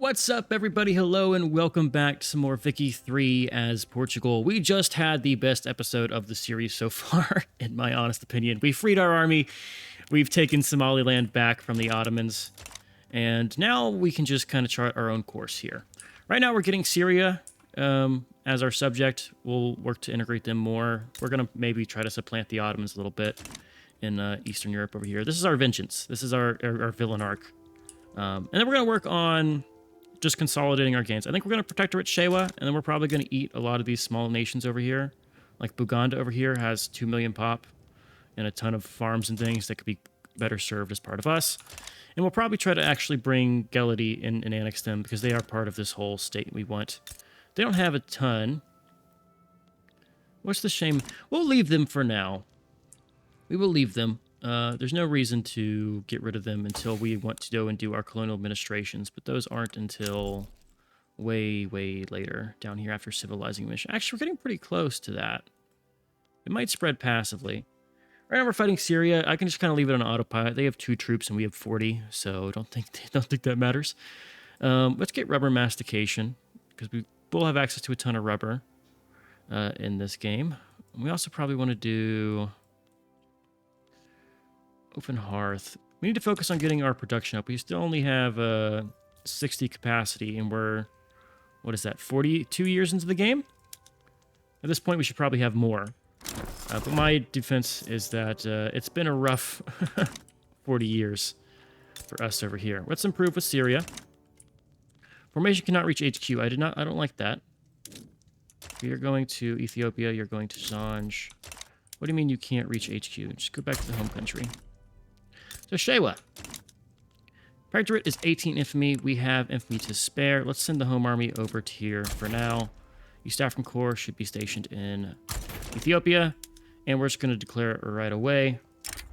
What's up, everybody? Hello, and welcome back to some more Vicky 3 as Portugal. We just had the best episode of the series so far, in my honest opinion. We freed our army, we've taken Somaliland back from the Ottomans, and now we can just kind of chart our own course here. Right now, we're getting Syria as our subject. We'll work to integrate them more. We're going to maybe try to supplant the Ottomans a little bit in Eastern Europe over here. This is our vengeance. This is our villain arc. And then we're going to work on just consolidating our gains. I think we're going to protectorate Shewa, and then we're probably going to eat a lot of these small nations over here. Like Buganda over here has 2 million pop and a ton of farms and things that could be better served as part of us. And we'll probably try to actually bring Gelady in and annex them because they are part of this whole state we want. They don't have a ton. What's the shame? We'll leave them for now. We will leave them. There's no reason to get rid of them until we want to go and do our colonial administrations, but those aren't until way, way later, down here after civilizing mission. Actually, we're getting pretty close to that. It might spread passively. Right now we're fighting Syria. I can just kind of leave it on autopilot. They have 2 troops and we have 40, so don't think that matters. Let's get rubber mastication, because we will have access to a ton of rubber in this game. And we also probably want to do Open Hearth. We need to focus on getting our production up. We still only have 60 capacity, and we're, what is that, 42 years into the game? At this point, we should probably have more. But my defense is that it's been a rough 40 years for us over here. Let's improve with Syria. Formation cannot reach HQ. I don't like that. You're going to Ethiopia. You're going to Zanj. What do you mean you can't reach HQ? Just go back to the home country. So Shewa. Protectorate is 18 infamy. We have infamy to spare. Let's send the home army over to here for now. East African Corps should be stationed in Ethiopia. And we're just going to declare it right away.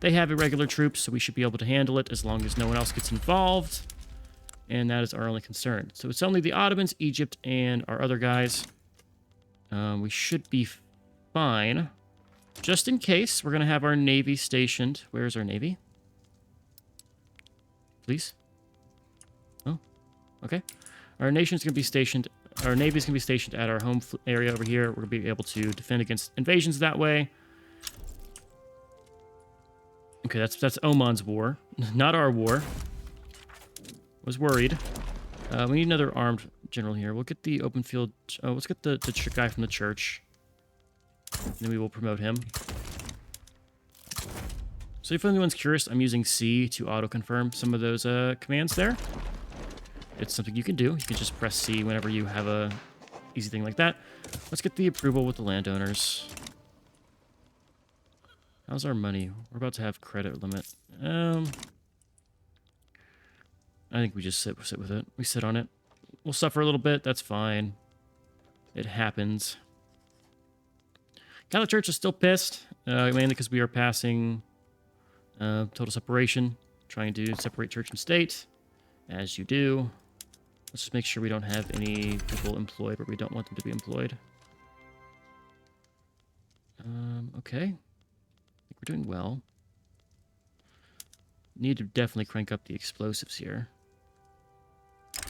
They have irregular troops, so we should be able to handle it as long as no one else gets involved. And that is our only concern. So it's only the Ottomans, Egypt, and our other guys. We should be fine. Just in case, we're going to have our navy stationed. Where's our navy? Please? Oh, okay. Our nation's going to be stationed. Our navy's going to be stationed at our home area over here. We're going to be able to defend against invasions that way. Okay, that's Oman's war, not our war. Was worried. We need another armed general here. We'll get the open field. Oh, let's get the guy from the church. And then we will promote him. So if anyone's curious, I'm using C to auto-confirm some of those commands there. It's something you can do. You can just press C whenever you have a easy thing like that. Let's get the approval with the landowners. How's our money? We're about to have credit limit. I think we just sit with it. We sit on it. We'll suffer a little bit. That's fine. It happens. Catholic Church is still pissed, mainly because we are passing total separation, trying to separate church and state, as you do. Let's just make sure we don't have any people employed where we don't want them to be employed. Okay. I think we're doing well. Need to definitely crank up the explosives here.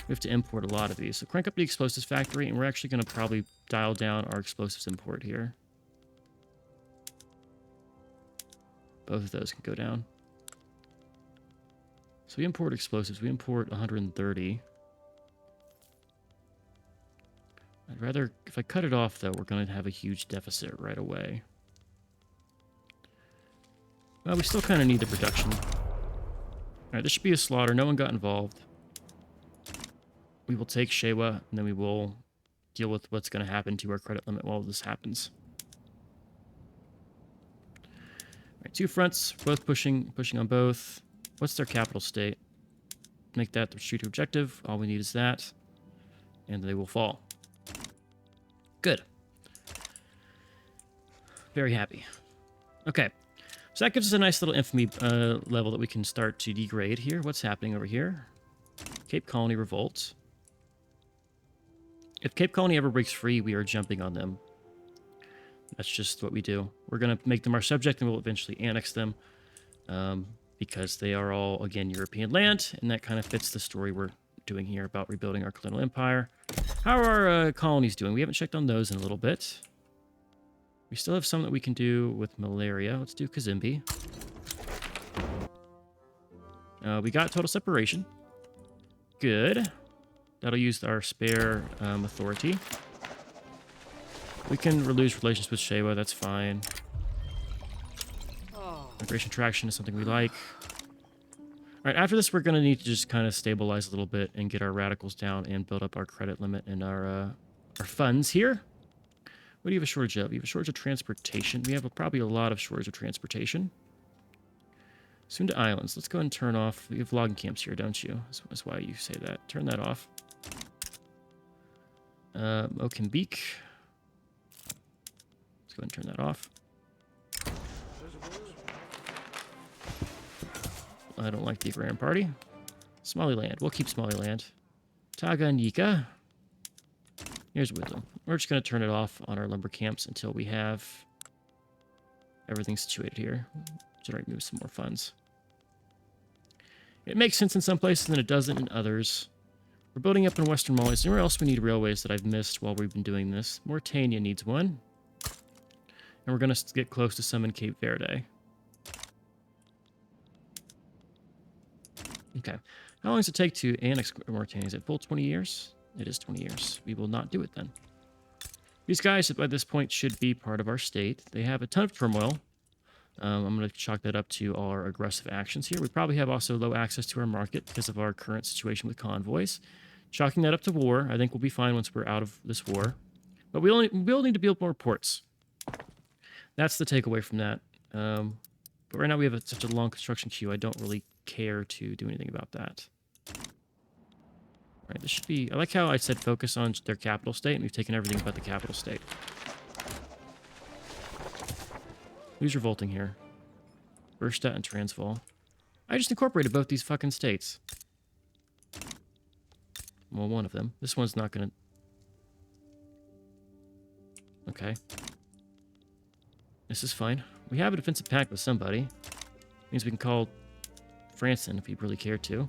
We have to import a lot of these. So crank up the explosives factory, and we're actually going to probably dial down our explosives import here. Both of those can go down. So we import explosives. We import 130. I'd rather, if I cut it off, though, we're going to have a huge deficit right away. Well, we still kind of need the production. All right, this should be a slaughter. No one got involved. We will take Shewa, and then we will deal with what's going to happen to our credit limit while this happens. All right, 2 fronts, both pushing on both. What's their capital state? Make that their strategic objective. All we need is that, and they will fall. Good. Very happy. Okay. So that gives us a nice little infamy level that we can start to degrade here. What's happening over here? Cape Colony revolt. If Cape Colony ever breaks free, we are jumping on them. That's just what we do. We're going to make them our subject, and we'll eventually annex them. Because they are all, again, European land, and that kind of fits the story we're doing here about rebuilding our colonial empire. How are our colonies doing? We haven't checked on those in a little bit. We still have some that we can do with malaria. Let's do Kazimbi. We got total separation. Good. That'll use our spare authority. We can lose relations with Shewa. That's fine. Migration traction is something we like. All right, after this, we're going to need to just kind of stabilize a little bit and get our radicals down and build up our credit limit and our funds here. What do you have a shortage of? You have a shortage of transportation. We have probably a lot of shortage of transportation. Soon to islands. Let's go ahead and turn off. You have logging camps here, don't you? That's why you say that. Turn that off. Mozambique. Let's go ahead and turn that off. I don't like the agrarian party. Somaliland. We'll keep Somaliland. Tanganyika. Here's wisdom. We're just going to turn it off on our lumber camps until we have everything situated here. Generate move some more funds. It makes sense in some places and it doesn't in others. We're building up in Western Mali. Is there anywhere else we need railways that I've missed while we've been doing this? Mauritania needs one. And we're going to get close to some in Cape Verde. Okay. How long does it take to annex Mauritania? Is it full 20 years? It is 20 years. We will not do it then. These guys, by this point, should be part of our state. They have a ton of turmoil. I'm going to chalk that up to our aggressive actions here. We probably have also low access to our market because of our current situation with convoys. Chalking that up to war. I think we'll be fine once we're out of this war. But we will need to build more ports. That's the takeaway from that. But right now we have such a long construction queue, I don't really care to do anything about that. All right, this should be... I like how I said focus on their capital state, and we've taken everything but the capital state. Who's revolting here? Berstadt and Transvaal. I just incorporated both these fucking states. Well, one of them. This one's not gonna... Okay. This is fine. We have a defensive pact with somebody. Means we can call France in if we really care to.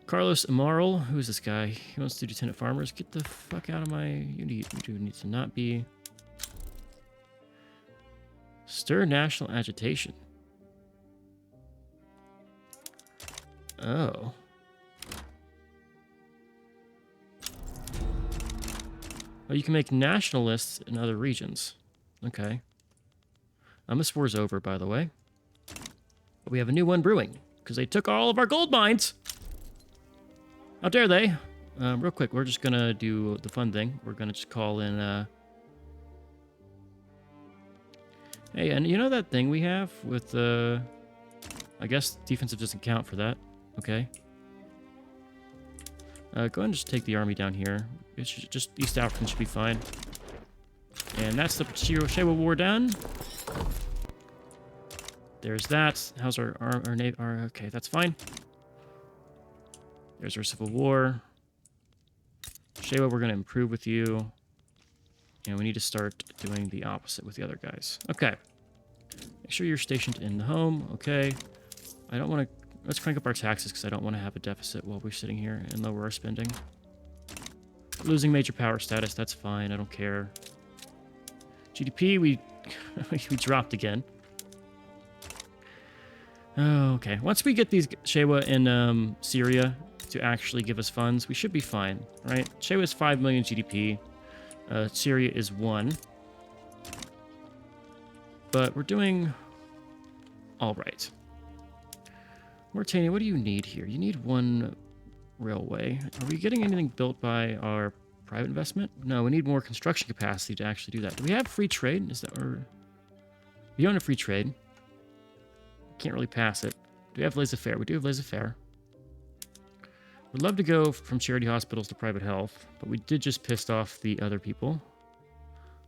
Carlos Amaral. Who is this guy? He wants to do tenant farmers. Get the fuck out of my... You do need to not be... Stir national agitation. Oh. Oh, you can make nationalists in other regions. Okay. This war's over, by the way. But we have a new one brewing, because they took all of our gold mines! How dare they? Real quick, we're just gonna do the fun thing. We're gonna just call in, Hey, and you know that thing we have with, I guess defensive doesn't count for that. Okay. Go ahead and just take the army down here. It's just East African should be fine. And that's the Shewa War done. There's that. How's our okay, that's fine. There's our Civil War. Shewa, we're going to improve with you. And we need to start doing the opposite with the other guys. Okay. Make sure you're stationed in the home. Okay. I don't want to... Let's crank up our taxes because I don't want to have a deficit while we're sitting here and lower our spending. Losing major power status, that's fine. I don't care. GDP, we dropped again. Oh, okay. Once we get these Shewa in Syria to actually give us funds, we should be fine, right? Shewa is 5 million GDP. Syria is 1. But we're doing all right. Mauritania, what do you need here? You need one railway. Are we getting anything built by our private investment? No, we need more construction capacity to actually do that. Do we have free trade? Is that, or we don't have free trade. Can't really pass it. Do we have laissez-faire? We do have laissez-faire. We'd love to go from charity hospitals to private health, but we did just piss off the other people.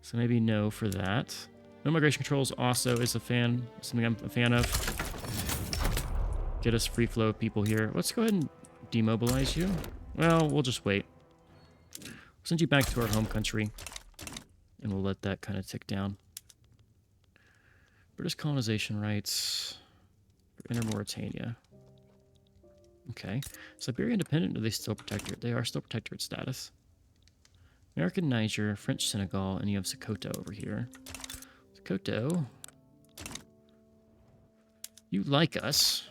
So maybe no for that. No migration controls also is something I'm a fan of. Get us free flow of people here. Let's go ahead and demobilize you. Well, we'll just wait. We'll send you back to our home country, and we'll let that kind of tick down. British colonization rights for Inner Mauritania. Okay. Siberia independent, are they still protectorate? They are still protectorate status. American Niger, French Senegal, and you have Sokoto over here. Sokoto, you like us.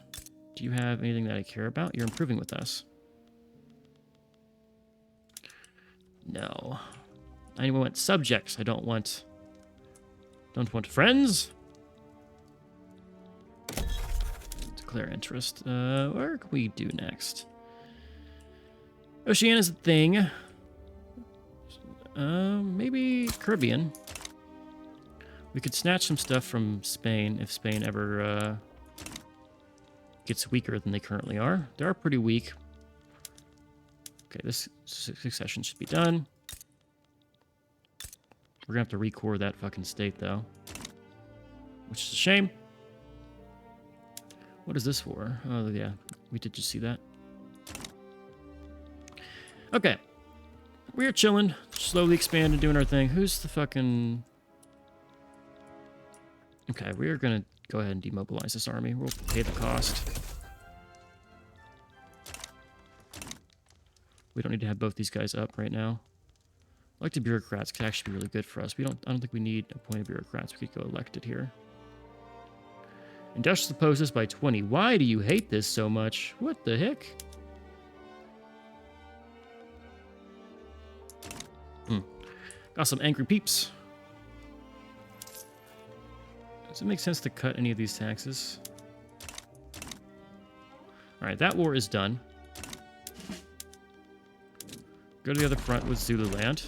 Do you have anything that I care about? You're improving with us. No. I want subjects. I don't want friends. Declare interest. Where can we do next? Oceania's a thing. Maybe Caribbean. We could snatch some stuff from Spain if Spain ever gets weaker than they currently are. They are pretty weak. Okay, this succession should be done. We're gonna have to recore that fucking state though, which is a shame. What is this for? Oh yeah, we did just see that. Okay. We're chilling, slowly expanding, doing our thing. Who's the fucking... Okay, we're gonna go ahead and demobilize this army. We'll pay the cost. We don't need to have both these guys up right now. Elected bureaucrats could actually be really good for us. I don't think we need appointed bureaucrats. We could go elected here. Industrial oppose this by 20. Why do you hate this so much? What the heck? Got some angry peeps. Does it make sense to cut any of these taxes? Alright, that war is done. Go to the other front with Zululand.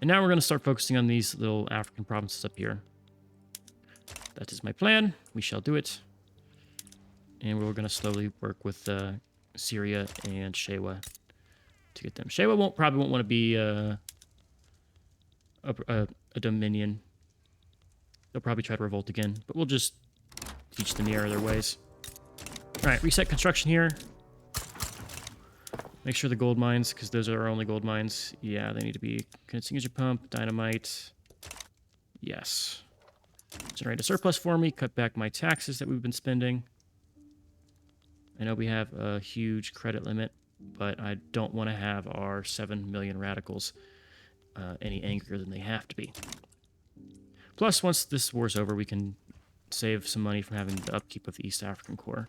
And now we're going to start focusing on these little African provinces up here. That is my plan. We shall do it. And we're going to slowly work with Syria and Shewa to get them. Shewa probably won't want to be a dominion. They'll probably try to revolt again, but we'll just teach them the error of their ways. All right, reset construction here. Make sure the gold mines, because those are our only gold mines. Yeah, they need to be signature pump, dynamite. Yes. Generate a surplus for me. Cut back my taxes that we've been spending. I know we have a huge credit limit, but I don't want to have our 7 million radicals any angrier than they have to be. Plus, once this war's over, we can save some money from having the upkeep of the East African Corps.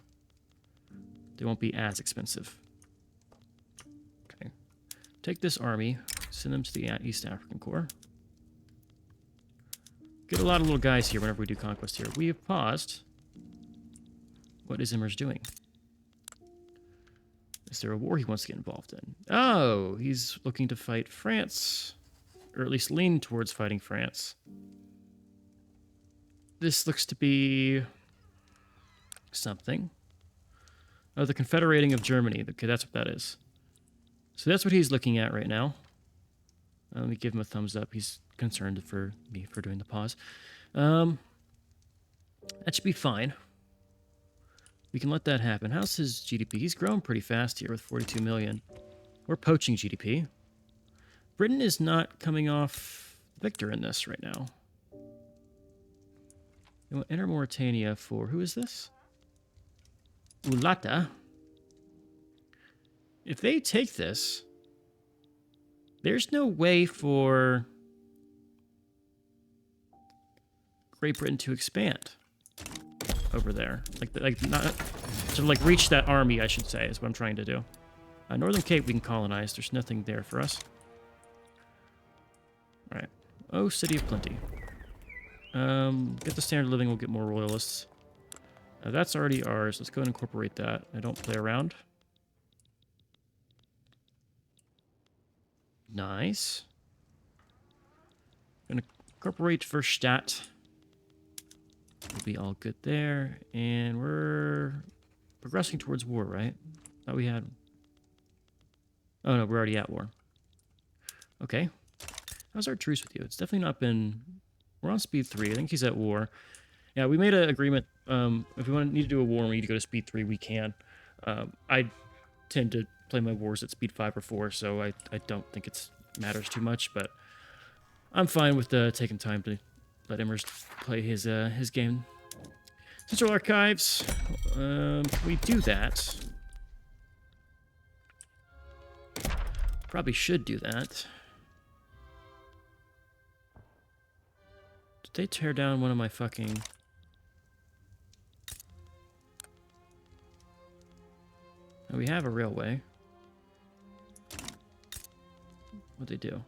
They won't be as expensive. Okay. Take this army, send them to the East African Corps. Get a lot of little guys here whenever we do conquest here. We have paused. What is Immers doing? Is there a war he wants to get involved in? Oh, he's looking to fight France. Or at least lean towards fighting France. This looks to be something. Oh, the Confederating of Germany. Okay, that's what that is. So that's what he's looking at right now. Let me give him a thumbs up. He's concerned for me for doing the pause. That should be fine. We can let that happen. How's his GDP? He's grown pretty fast here with 42 million. We're poaching GDP. Britain is not coming off victor in this right now. We want enter Mauritania for... Who is this? Ulata. If they take this, there's no way for Great Britain to expand over there. Not to reach that army, I should say, is what I'm trying to do. Northern Cape we can colonize. There's nothing there for us. All right. Oh, City of Plenty. Get the standard of living. We'll get more royalists. That's already ours. Let's go and incorporate that. I don't play around. Nice. Gonna incorporate Verstadt. We'll be all good there. And we're progressing towards war, right? Thought we had... Oh, no, we're already at war. Okay. How's our truce with you? It's definitely not been... We're on speed 3. I think he's at war. Yeah, we made an agreement. If we need to do a war and we need to go to speed 3, we can. I tend to play my wars at speed 5 or 4, so I don't think it matters too much, but I'm fine with taking time to let Immers play his game. So Central Archives. Can we do that? Probably should do that. Did they tear down one of my fucking... Oh, we have a railway. What'd they do?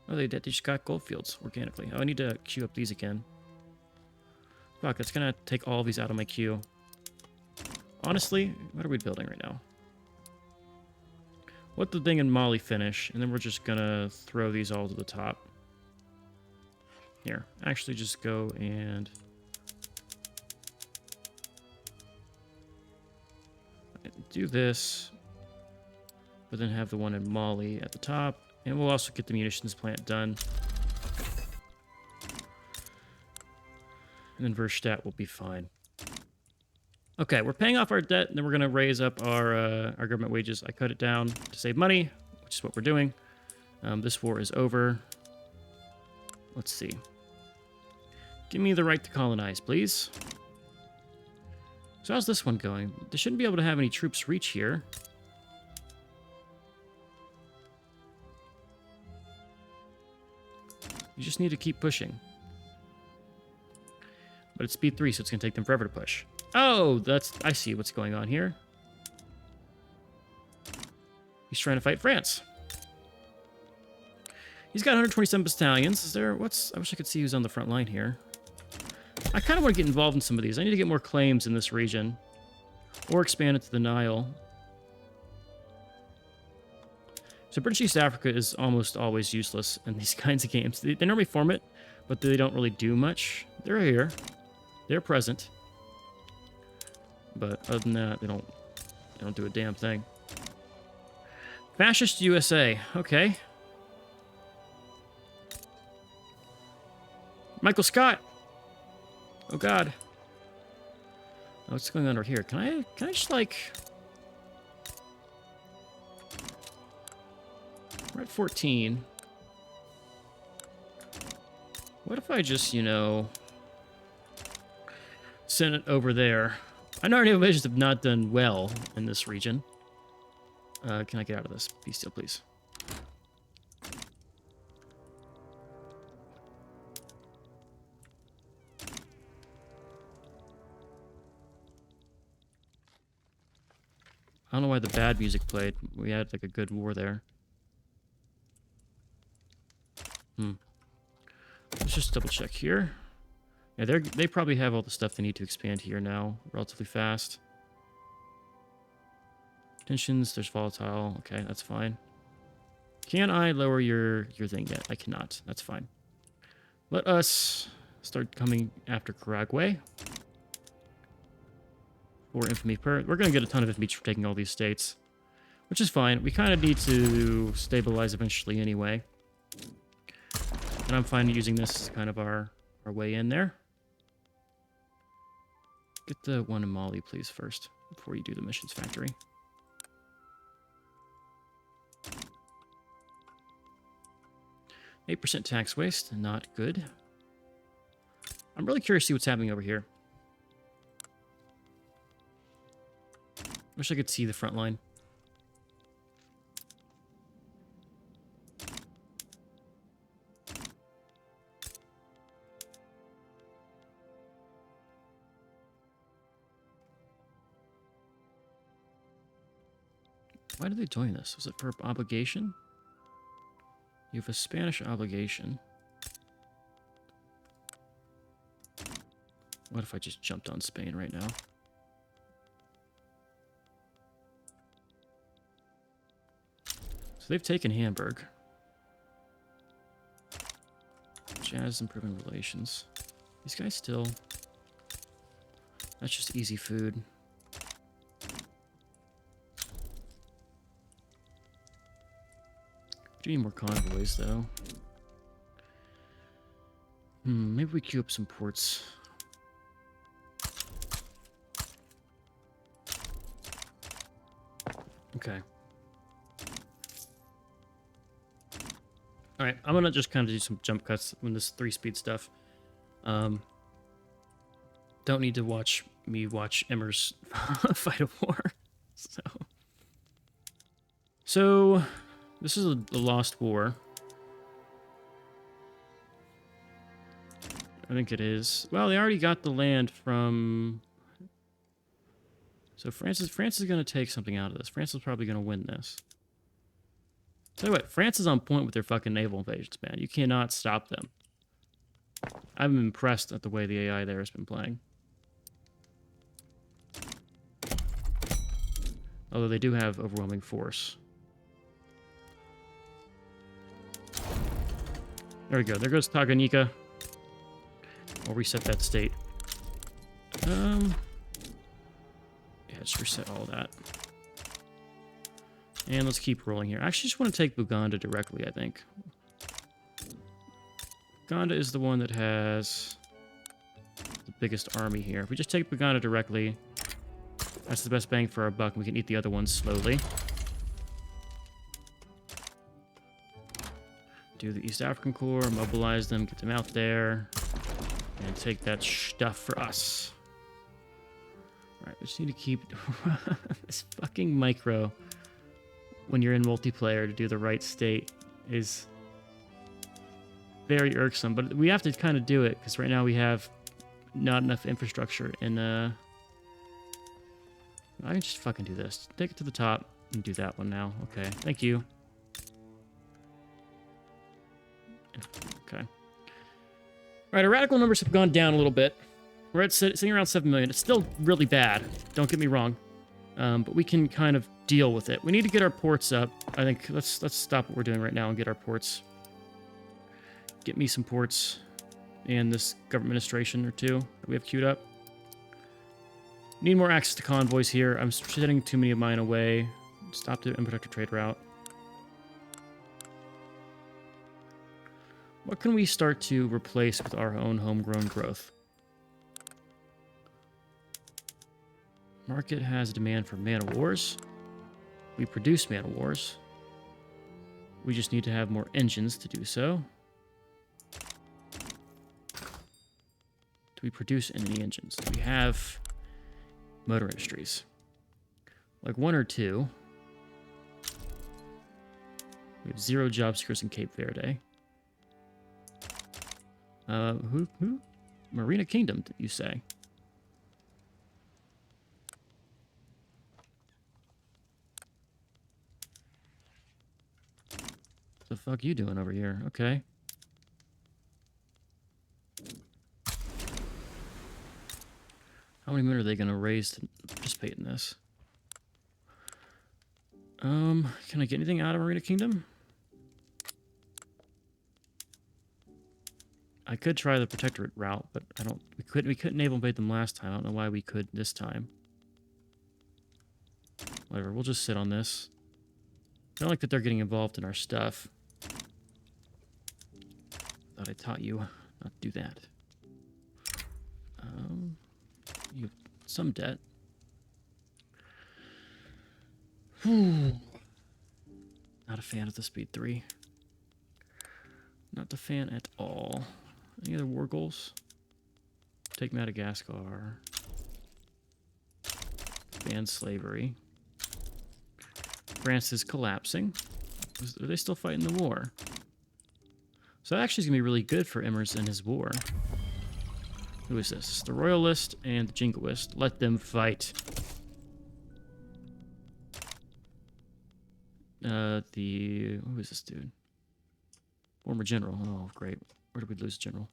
Oh, they just got gold fields organically. Oh, I need to queue up these again. Fuck, that's gonna take all of these out of my queue. Honestly, what are we building right now? Let the thing in Mali finish, and then we're just gonna throw these all to the top. Here, actually just go and... do this, but then have the one in Mali at the top, and we'll also get the munitions plant done. And then Verstadt will be fine. Okay, we're paying off our debt, and then we're going to raise up our government wages. I cut it down to save money, which is what we're doing. This war is over. Let's see. Give me the right to colonize, please. So how's this one going? They shouldn't be able to have any troops reach here. You just need to keep pushing. But it's speed 3, so it's going to take them forever to push. Oh, I see what's going on here. He's trying to fight France. He's got 127 battalions. I wish I could see who's on the front line here. I kind of want to get involved in some of these. I need to get more claims in this region. Or expand it to the Nile. So British East Africa is almost always useless in these kinds of games. They normally form it, but they don't really do much. They're here. They're present. But other than that, they don't do a damn thing. Fascist USA. Okay. Michael Scott. Oh God. Oh, what's going on over here? Can I just like... We're at 14. What if I just, send it over there? I know our naval missions have not done well in this region. Can I get out of this? Be still, please. I don't know why the bad music played. We had like a good war there. Let's just double check here. Yeah, they probably have all the stuff they need to expand here now relatively fast. Tensions, there's volatile. Okay, that's fine. Can I lower your thing yet? I cannot. That's fine. Let us start coming after Karagwe. Or infamy per. We're going to get a ton of infamy for taking all these states, which is fine. We kind of need to stabilize eventually anyway. And I'm fine using this as kind of our way in there. Get the one in Mali, please, first, before you do the missions factory. %8 tax waste, not good. I'm really curious to see what's happening over here. Wish I could see the front line. Why did they join this? Was it for obligation? You have a Spanish obligation. What if I just jumped on Spain right now? So they've taken Hamburg. Jazz improving relations. These guys still... That's just easy food. Do need more convoys, though. Maybe we queue up some ports. Okay. Alright, I'm gonna just kind of do some jump cuts on this 3-speed stuff. To don't need to watch me watch Emmers fight a war. So this is a lost war. I think it is. Well, they already got the land from... So France is going to take something out of this. France is probably going to win this. Tell you what, France is on point with their fucking naval invasions, man. You cannot stop them. I'm impressed at the way the AI there has been playing. Although they do have overwhelming force. There we go. There goes Tanganyika. I'll reset that state. Yeah, just reset all that. And let's keep rolling here. I actually just want to take Buganda directly, I think. Buganda is the one that has the biggest army here. If we just take Buganda directly, that's the best bang for our buck, and we can eat the other ones slowly. Do the East African Corps, mobilize them, get them out there, and take that stuff for us. Alright, we just need to keep this fucking micro when you're in multiplayer to do the right state is very irksome, but we have to kind of do it because right now we have not enough infrastructure in I can just fucking do this. Take it to the top and do that one now. Okay, thank you. Okay. Alright, our radical numbers have gone down a little bit. We're at sitting around 7 million. It's still really bad, don't get me wrong. But we can kind of deal with it. We need to get our ports up. I think let's stop what we're doing right now and get our ports. Get me some ports and this government administration or two that we have queued up. Need more access to convoys here. I'm sending too many of mine away. Stop the unprotected trade route. What can we start to replace with our own homegrown growth? Market has demand for man-o-wars. We produce man-o-wars. We just need to have more engines to do so. Do we produce any engines? Do we have motor industries? Like one or two. We have 0 job seekers in Cape Verde. Who? Marina Kingdom, you say? What the fuck you doing over here? Okay. How many men are they going to raise to participate in this? Can I get anything out of Marina Kingdom? I could try the protectorate route, but I don't. We couldn't naval invade them last time. I don't know why we could this time. Whatever. We'll just sit on this. I don't like that they're getting involved in our stuff. Thought I taught you not to do that. You have some debt. Not a fan of the speed 3. Not a fan at all. Any other war goals? Take Madagascar. Ban slavery. France is collapsing. Are they still fighting the war? So that actually is going to be really good for Emmers and his war. Who is this? The Royalist and the Jingoist. Let them fight. Who is this dude? Former general. Oh, great. Where did we lose general?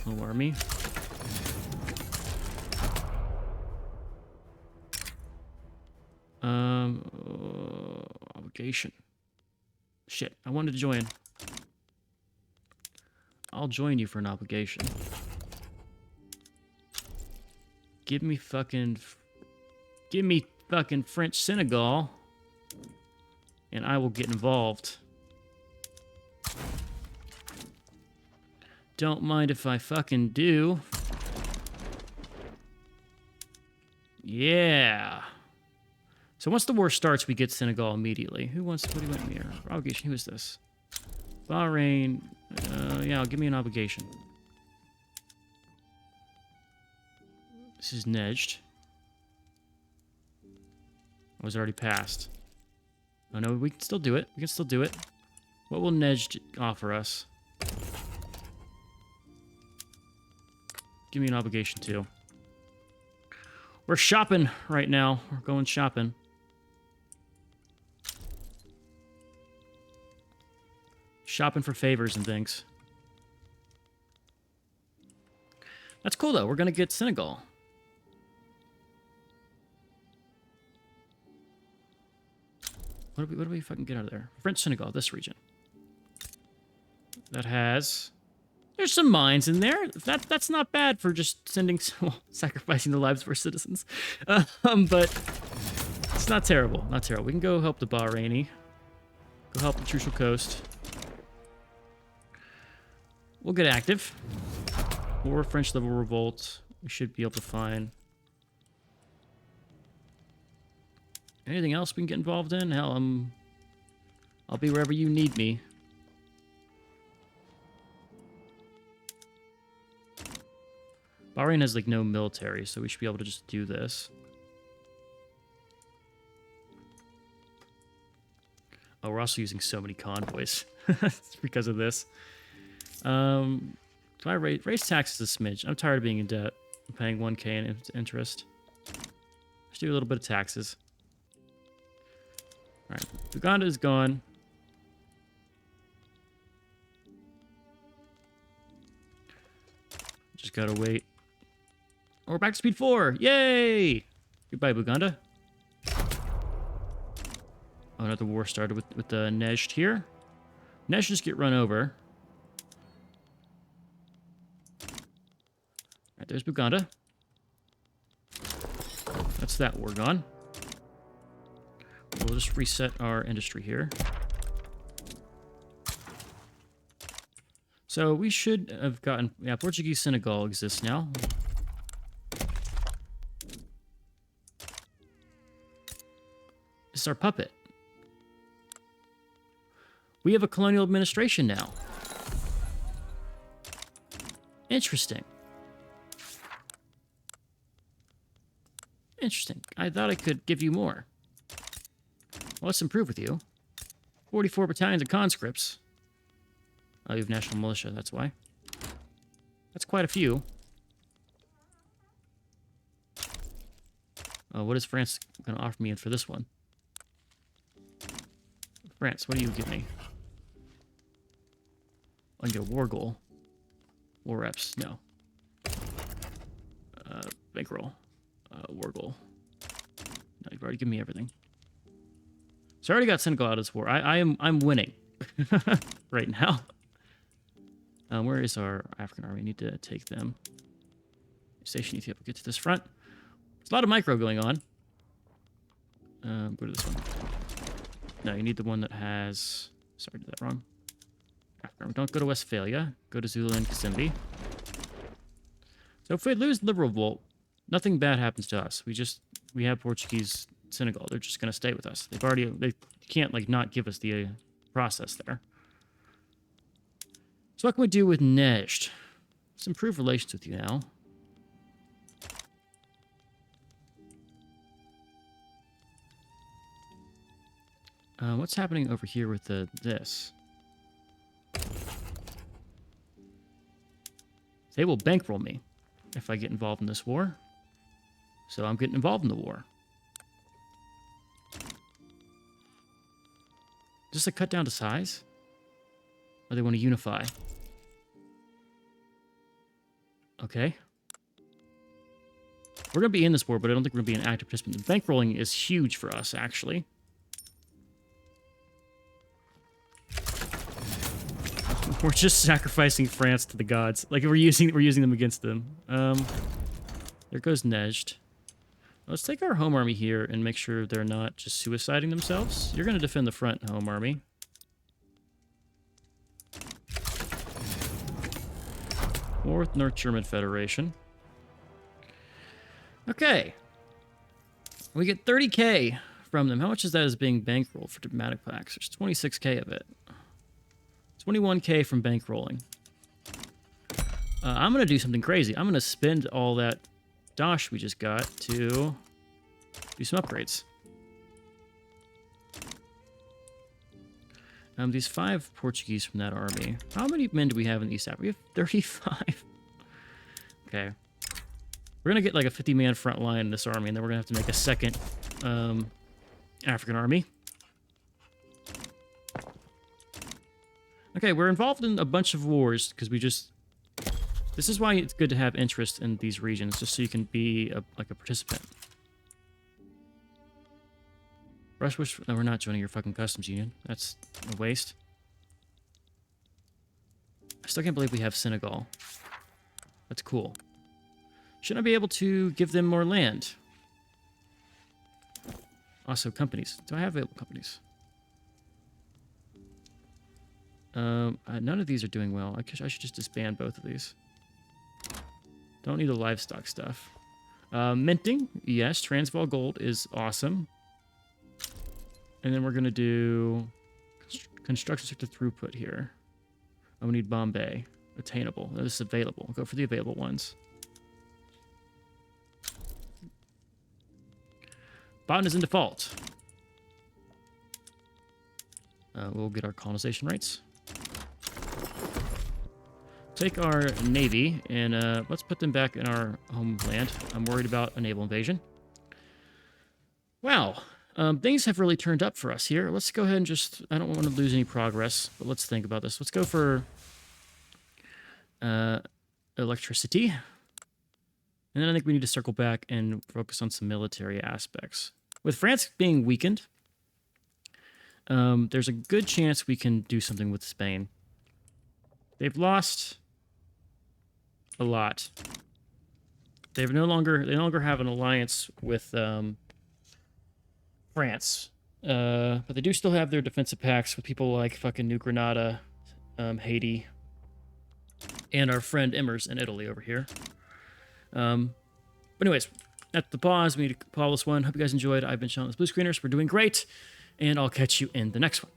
Low army. Obligation. Shit, I wanted to join. I'll join you for an obligation. Give me fucking French Senegal, and I will get involved. Don't mind if I fucking do. Yeah. So once the war starts, we get Senegal immediately. What do you want me here? Obligation, who is this? Bahrain. Yeah, give me an obligation. This is Nejd. I was already passed. Oh no, we can still do it. We can still do it. What will Nejd offer us? Give me an obligation too. We're shopping right now. We're going shopping. Shopping for favors and things. That's cool though. We're gonna get Senegal. What do we fucking get out of there? French Senegal, this region. That has... There's some mines in there. That's not bad for just sending... Well, sacrificing the lives of our citizens. But it's not terrible. Not terrible. We can go help the Bahraini. Go help the Trucial Coast. We'll get active. More French level revolt. We should be able to find... Anything else we can get involved in? Hell, I'll be wherever you need me. Bahrain has like no military, so we should be able to just do this. Oh, we're also using so many convoys. It's because of this. Do I raise taxes a smidge? I'm tired of being in debt. I'm paying 1K in interest. Let's do a little bit of taxes. Alright, Uganda is gone. Just gotta wait. Oh, we're back to speed 4! Yay! Goodbye, Buganda. Oh, another war started with the Nejd here. Nejd just get run over. Alright, there's Buganda. That's that war gone. We'll just reset our industry here. So we should have gotten... Yeah, Portuguese Senegal exists now. This is our puppet. We have a colonial administration now. Interesting. Interesting. I thought I could give you more. Well, let's improve with you. 44 battalions of conscripts. Oh, you have national militia, that's why. That's quite a few. Oh, what is France going to offer me in for this one? France, what do you give me? I can get a war goal. War reps, no. Bankroll. War goal. No, you've already given me everything. So I already got Senegal out of this war. I'm winning right now. Where is our African army? We need to take them. Station Ethiopia. Get to this front. There's a lot of micro going on. Go to this one. No, you need the one that has... Sorry, I did that wrong. African army. Don't go to Westphalia. Go to Zulu and Kasimbi. So if we lose the revolt, nothing bad happens to us. We have Portuguese Senegal. They're just going to stay with us. They can't like not give us the process there. So what can we do with Nejd? Let's improve relations with you now. What's happening over here with this? They will bankroll me if I get involved in this war. So I'm getting involved in the war. Just a cut down to size? Or they want to unify? Okay. We're going to be in this war, but I don't think we're going to be an active participant. The bankrolling is huge for us, actually. We're just sacrificing France to the gods. Like, we're using them against them. There goes Nejd. Let's take our home army here and make sure they're not just suiciding themselves. You're going to defend the front, home army. Fourth North German Federation. Okay. We get 30K from them. How much is that as being bankrolled for diplomatic packs? There's 26K of it. 21K from bankrolling. I'm going to do something crazy. I'm going to spend all that Dosh we just got to do some upgrades. These 5 Portuguese from that army. How many men do we have in East Africa? We have 35. Okay. We're going to get like a 50-man front line in this army, and then we're going to have to make a second African army. Okay, we're involved in a bunch of wars because we just... This is why it's good to have interest in these regions, just so you can be like a participant. No, we're not joining your fucking customs union. That's a waste. I still can't believe we have Senegal. That's cool. Shouldn't I be able to give them more land? Also, companies. Do I have available companies? None of these are doing well. I should just disband both of these. Don't need the livestock stuff. Minting. Yes, Transvaal gold is awesome. And then we're going to do construction sector throughput here. Oh, we need Bombay. Attainable. This is available. Go for the available ones. Botton is in default. We'll get our colonization rights. Take our navy and let's put them back in our homeland. I'm worried about a naval invasion. Wow. Things have really turned up for us here. Let's go ahead and just... I don't want to lose any progress, but let's think about this. Let's go for electricity. And then I think we need to circle back and focus on some military aspects. With France being weakened, there's a good chance we can do something with Spain. They've lost a lot. They no longer have an alliance with France, but they do still have their defensive pacts with people like fucking New Granada, Haiti, and our friend Immers in Italy over here. But anyways, that's the pause. We need to call this one. Hope you guys enjoyed. I've been Sean with Blue Screeners. We're doing great, and I'll catch you in the next one.